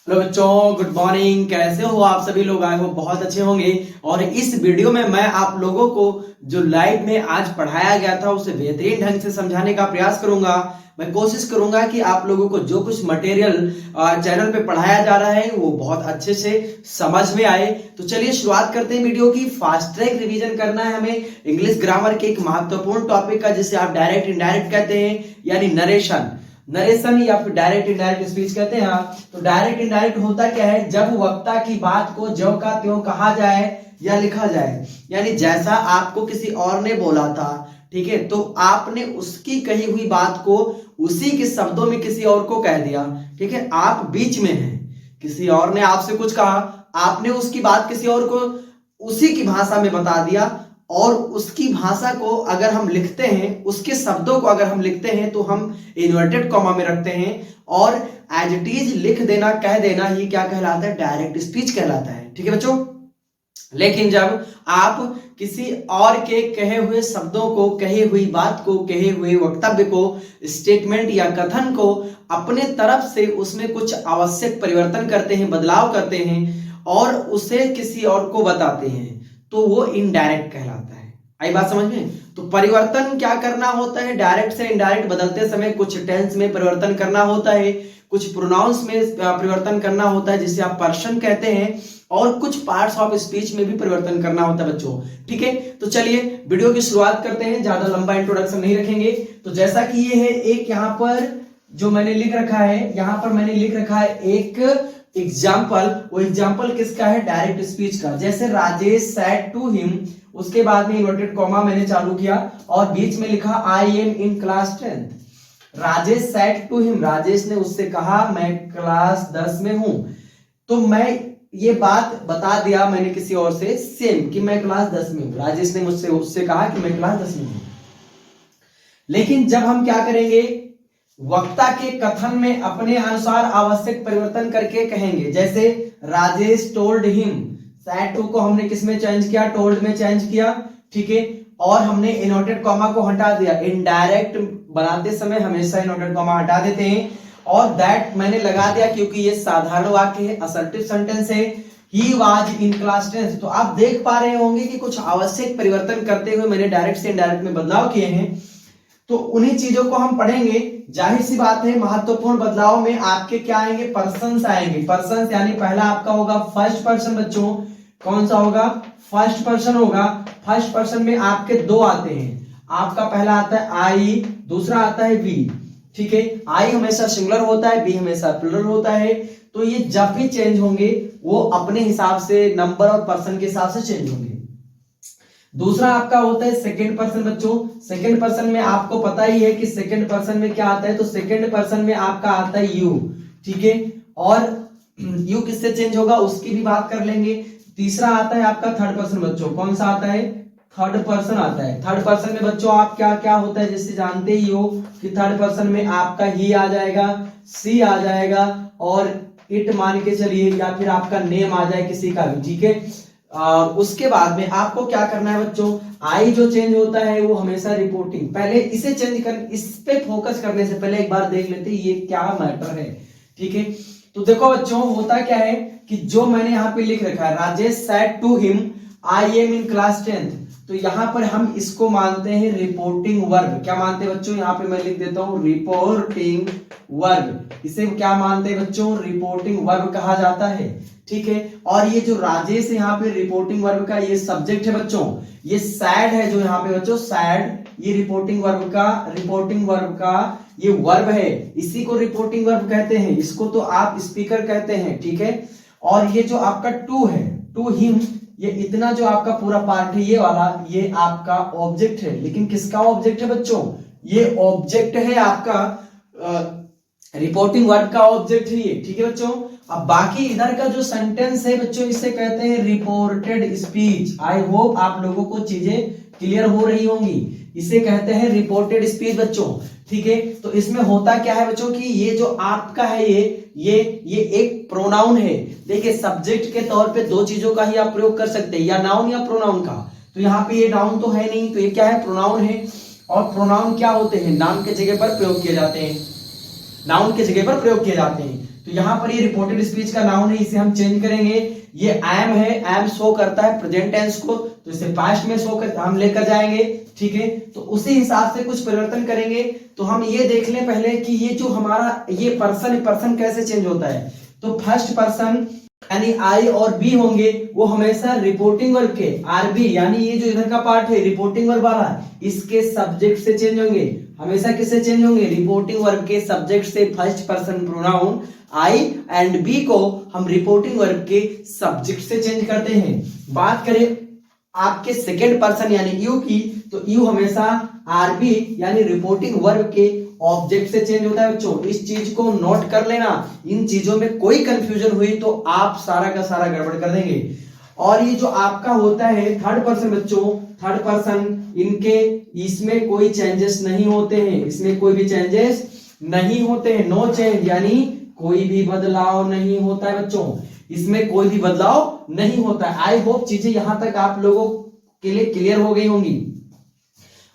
Hello बच्चों, good morning. कैसे हो आप सभी लोग? आए हो बहुत अच्छे होंगे। और इस वीडियो में मैं आप लोगों को जो लाइव में आज पढ़ाया गया था उसे बेहतरीन ढंग से समझाने का प्रयास करूंगा। मैं कोशिश करूंगा कि आप लोगों को जो कुछ मटेरियल चैनल पे पढ़ाया जा रहा है वो बहुत अच्छे से समझ में आए। तो चलिए शुरुआत करते हैं वीडियो की। फास्ट ट्रैक रिवीजन करना है हमें इंग्लिश ग्रामर के एक महत्वपूर्ण टॉपिक का, जिसे आप डायरेक्ट इनडायरेक्ट कहते हैं, यानी नरेशन। नरेशन या फिर डायरेक्ट इनडायरेक्ट स्पीच कहते हैं। तो डायरेक्ट इनडायरेक्ट होता क्या है? जब वक्ता की बात को ज्यों का त्यों कहा जाए या लिखा जाए, यानी जैसा आपको किसी और ने बोला था, ठीक है, तो आपने उसकी कही हुई बात को उसी के शब्दों में किसी और को कह दिया। ठीक है, आप बीच में हैं, किसी और ने आपसे कुछ कहा, आपने उसकी बात किसी और को उसी की भाषा में बता दिया, और उसकी भाषा को अगर हम लिखते हैं, उसके शब्दों को अगर हम लिखते हैं तो हम इन्वर्टेड कॉमा में रखते हैं, और एज इट इज लिख देना, कह देना, ही क्या कहलाता है? डायरेक्ट स्पीच कहलाता है। ठीक है बच्चों। लेकिन जब आप किसी और के कहे हुए शब्दों को, कही हुई बात को, कहे हुए वक्तव्य को, स्टेटमेंट या कथन को अपने तरफ से उसमें कुछ आवश्यक परिवर्तन करते हैं, बदलाव करते हैं, और उसे किसी और को बताते हैं, तो वो इनडायरेक्ट कहलाता है। आई बात समझ में? तो परिवर्तन क्या करना होता है? डायरेक्ट से इनडायरेक्ट बदलते समय कुछ टेंस में परिवर्तन करना होता है, कुछ प्रोनाउंस में परिवर्तन करना होता है जिसे आप पर्सन कहते हैं, और कुछ पार्ट्स ऑफ स्पीच में भी परिवर्तन करना होता है बच्चों। ठीक है, तो चलिए वीडियो की शुरुआत करते हैं। ज्यादा लंबा इंट्रोडक्शन नहीं रखेंगे। तो जैसा कि ये है एक, यहाँ पर जो मैंने लिख रखा है, यहाँ पर मैंने लिख रखा है एक एग्जाम्पल। वो एग्जाम्पल किसका है? डायरेक्ट स्पीच का। जैसे राजेश सेड टू हिम, उसके बाद में इन्वर्टेड कॉमा मैंने चालू किया और बीच में लिखा I am in class 10th। Rajesh said to him, Rajesh ने उससे कहा मैं क्लास 10 में हूं। तो मैं ये बात बता दिया मैंने किसी और से, सेम, कि मैं क्लास 10 में हूं। राजेश ने मुझसे उससे कहा कि मैं क्लास 10 में हूं। लेकिन जब हम क्या करेंगे? वक्ता के कथन में अपने अनुसार आवश्यक परिवर्तन करके कहेंगे। जैसे Rajesh told him, said to को हमने किस में चेंज किया? टोल्ड में चेंज किया। ठीक है, और हमने इनवर्टेड कॉमा को हटा दिया। इनडायरेक्ट बनाते समय हमेशा इनवर्टेड कॉमा हटा देते हैं। और दैट मैंने लगा दिया क्योंकि ये साधारण वाक्य है, असर्टिव सेंटेंस है। He was in class 10th। तो आप देख पा रहे होंगे कि कुछ आवश्यक परिवर्तन करते हुए मैंने डायरेक्ट से इनडायरेक्ट में बदलाव किए हैं। तो उन्हीं चीजों को हम पढ़ेंगे। जाहिर सी बात है, महत्वपूर्ण बदलाव में आपके क्या आएंगे? पर्सन्स आएंगे। पर्सन्स यानी पहला आपका होगा फर्स्ट पर्सन बच्चों। कौन सा होगा? फर्स्ट पर्सन होगा। फर्स्ट पर्सन में आपके दो आते हैं। आपका पहला आता है आई, दूसरा आता है वी। ठीक है, आई हमेशा सिंगुलर होता है, बी हमेशा प्लूरल होता है। तो ये जब भी चेंज होंगे वो अपने हिसाब से, नंबर और पर्सन के हिसाब से चेंज होंगे। दूसरा आपका होता है सेकंड पर्सन बच्चों। सेकंड पर्सन में आपको पता ही है कि सेकंड पर्सन में क्या आता है। तो सेकंड पर्सन में आपका आता है यू। ठीक है, और यू किससे चेंज होगा उसकी भी बात कर लेंगे। तीसरा आता है आपका थर्ड पर्सन बच्चों। कौन सा आता है? थर्ड पर्सन आता है। थर्ड पर्सन में बच्चों आप क्या क्या होता है, जिससे जानते ही हो कि थर्ड पर्सन में आपका ही आ जाएगा, सी आ जाएगा, और इट मान के चलिए, या फिर आपका नेम आ जाए किसी का भी। ठीक है, उसके बाद में आपको क्या करना है बच्चों? आई जो चेंज होता है वो हमेशा रिपोर्टिंग। पहले इसे चेंज कर, इस पे फोकस करने से पहले एक बार देख लेते हैं ये क्या मैटर है। ठीक है, तो देखो बच्चों, होता क्या है कि जो मैंने यहाँ पे लिख रखा है, Rajesh said to him I am in class 10th, तो यहां पर हम इसको मानते हैं रिपोर्टिंग वर्ब। क्या मानते हैं बच्चों? यहां पे मैं लिख देता हूं रिपोर्टिंग वर्ब। इसे क्या मानते हैं बच्चों? रिपोर्टिंग वर्ब कहा जाता है। ठीक है, और ये जो राजेश है यहाँ पे रिपोर्टिंग वर्ब का ये सब्जेक्ट है बच्चों। ये सैड है जो यहाँ पे बच्चों, सैड, ये रिपोर्टिंग वर्ब का ये वर्ब है। इसी को रिपोर्टिंग वर्ब कहते हैं। इसको तो आप स्पीकर कहते हैं। ठीक है, और ये जो आपका टू है, टू हिम, ये इतना जो आपका पूरा पार्ट है ये वाला, ये आपका ऑब्जेक्ट है। लेकिन किसका ऑब्जेक्ट है बच्चों? ये ऑब्जेक्ट है आपका रिपोर्टिंग वर्ब का ऑब्जेक्ट है ये। ठीक है बच्चों, अब बाकी इधर का जो सेंटेंस है बच्चों, इसे कहते हैं रिपोर्टेड स्पीच। आई होप आप लोगों को चीजें क्लियर हो रही होंगी। इसे कहते हैं रिपोर्टेड स्पीच बच्चों। ठीक है, तो इसमें होता क्या है बच्चों कि ये जो आपका है ये एक प्रोनाउन है। देखिए, सब्जेक्ट के तौर पे दो चीजों का ही आप प्रयोग कर सकते हैं, या नाउन या प्रोनाउन का। तो यहाँ पे ये नाउन तो है नहीं, तो ये क्या है? प्रोनाउन है। और प्रोनाउन क्या होते हैं? नाम के जगह पर प्रयोग किए जाते हैं। नाउन की जगह पर प्रयोग किए जाते हैं। तो यहाँ पर ये रिपोर्टेड स्पीच का नाउन है, इसे हम चेंज करेंगे। ये एम है, एम शो करता है प्रेजेंट टेंस को, तो इसे पास्ट में शो कर हम लेकर जाएंगे, ठीक है। तो उसी हिसाब से कुछ परिवर्तन करेंगे। तो हम ये देख लें पहले कि ये जो हमारा ये पर्सन कैसे चेंज होता है। तो फर्स्ट पर्सन यानी आई और बी होंगे, वो हमेशा रिपोर्टिंग वर्ब के आरबी यानी ये जो इधर का पार्ट है रिपोर्टिंग वर्ब वाला, इसके सब्जेक्ट से चेंज होंगे। हमेशा किससे चेंज होंगे? रिपोर्टिंग वर्ब के सब्जेक्ट से। First person pronoun I and we को हम रिपोर्टिंग वर्ब के सब्जेक्ट से चेंज करते हैं। बात करें आपके सेकेंड पर्सन यानी यू की, तो यू हमेशा आरबी यानी रिपोर्टिंग वर्ब के ऑब्जेक्ट से चेंज होता है। बच्चों इस चीज को नोट कर लेना, इन चीजों में कोई कंफ्यूजन हुई तो आप सारा का सारा गड़बड़ कर देंगे। और ये जो आपका होता है थर्ड पर्सन, बच्चों थर्ड पर्सन, इनके इसमें कोई चेंजेस नहीं होते हैं, इसमें कोई भी चेंजेस नहीं होते हैं। नो चेंज यानी कोई भी बदलाव नहीं होता है बच्चों, इसमें कोई भी बदलाव नहीं होता है। आई होप चीजें यहां तक आप लोगों के लिए क्लियर हो गई होंगी।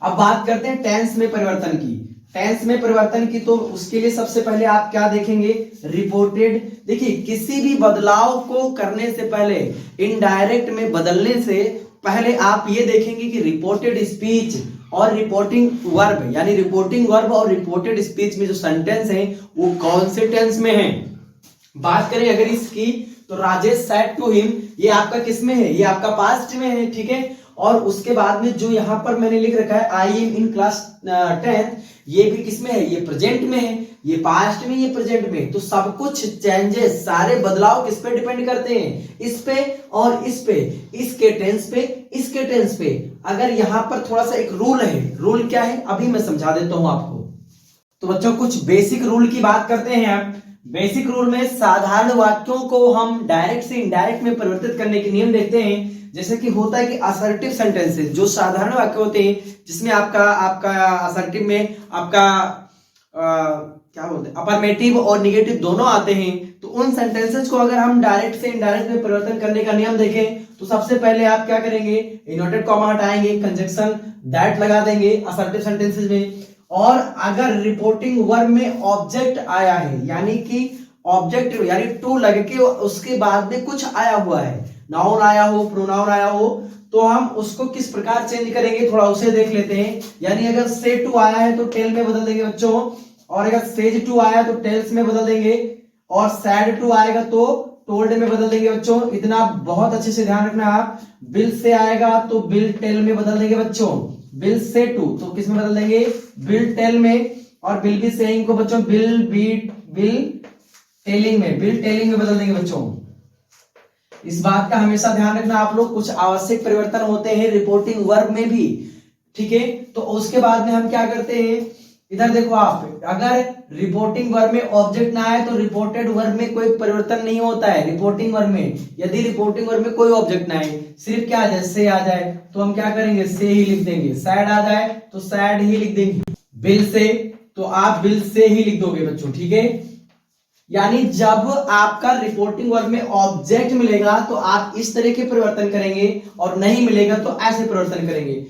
अब बात करते हैं टेंस में परिवर्तन की। टेंस में परिवर्तन की तो उसके लिए सबसे पहले आप क्या देखेंगे? रिपोर्टेड। देखिए किसी भी बदलाव को करने से पहले, इनडायरेक्ट में बदलने से पहले आप ये देखेंगे कि रिपोर्टेड स्पीच और रिपोर्टिंग वर्ब यानी रिपोर्टिंग वर्ब और रिपोर्टेड स्पीच में जो सेंटेंस है वो कौन से टेंस में है। बात करें अगर इसकी, तो राजेश सेड टू हिम, ये आपका किस में है? ये आपका पास्ट में है, ठीक है। और उसके बाद में जो यहां पर मैंने लिख रखा है आई एम इन क्लास 10th, ये भी किस में है? ये प्रेजेंट में है, ये पास्ट में, ये प्रेजेंट में। तो सब कुछ चेंजेस, सारे बदलाव किस पे डिपेंड करते हैं? इस पे और इस पे, इसके टेंस पे, इसके टेंस पे। अगर यहां पर थोड़ा सा एक रूल है, रूल क्या है अभी मैं समझा देता हूं आपको। तो बच्चों कुछ बेसिक रूल की बात करते हैं आप। बेसिक रूल में साधारण वाक्यों को हम डायरेक्ट से इनडायरेक्ट में परिवर्तित करने के नियम देखते हैं। जैसे कि होता है कि असर्टिव सेंटेंसेस, जो साधारण वाक्य होते हैं जिसमें आपका असर्टिव में आपका क्या बोलते हैं अफर्मेटिव और निगेटिव दोनों आते हैं, तो उन सेंटेंसेस को अगर हम डायरेक्ट से इनडायरेक्ट में परिवर्तन करने का नियम देखें तो सबसे पहले आप क्या करेंगे? इनवर्टेड कॉमा हटाएंगे, कंजंक्शन दैट लगा देंगे असर्टिव सेंटेंसेस में। और अगर रिपोर्टिंग वर्ब में ऑब्जेक्ट आया है यानी कि ऑब्जेक्ट यानी टू लग के उसके बाद में कुछ आया हुआ है, नाउन आया हो, प्रोनाउन आया हो, तो हम उसको किस प्रकार चेंज करेंगे थोड़ा उसे देख लेते हैं। यानी अगर से टू आया है तो टेल में बदल देंगे बच्चों, और अगर सेज टू आया तो टेल्स में बदल देंगे, और सैड टू आएगा तो टोल्ड में बदल देंगे बच्चों। इतना बहुत अच्छे से ध्यान रखना आप। बिल से आएगा तो बिल टेल में बदल देंगे बच्चों। बिल से टू तो किस में बदल देंगे? बिल टेल में। और बिल बी सेइंग को बच्चों बिल टेलिंग में बदल देंगे बच्चों। इस बात का हमेशा ध्यान रखना आप लोग। कुछ आवश्यक परिवर्तन होते हैं रिपोर्टिंग वर्ब में भी, ठीक है। तो उसके बाद में हम क्या करते हैं, इधर देखो आप, अगर रिपोर्टिंग वर्ब में ऑब्जेक्ट ना आए तो रिपोर्टेड वर्ब में कोई परिवर्तन नहीं होता है। रिपोर्टिंग वर्ब में यदि रिपोर्टिंग वर्ब में कोई ऑब्जेक्ट ना आए, सिर्फ क्या आ जाए? से आ जाए, तो हम क्या करेंगे? से ही लिख देंगे। सैड आ जाए तो सैड ही लिख देंगे। बिल से तो आप बिल से ही लिख दोगे बच्चों, ठीक है। यानी जब आपका रिपोर्टिंग वर्ब में ऑब्जेक्ट मिलेगा तो आप इस तरह के परिवर्तन करेंगे, और नहीं मिलेगा तो ऐसे परिवर्तन करेंगे।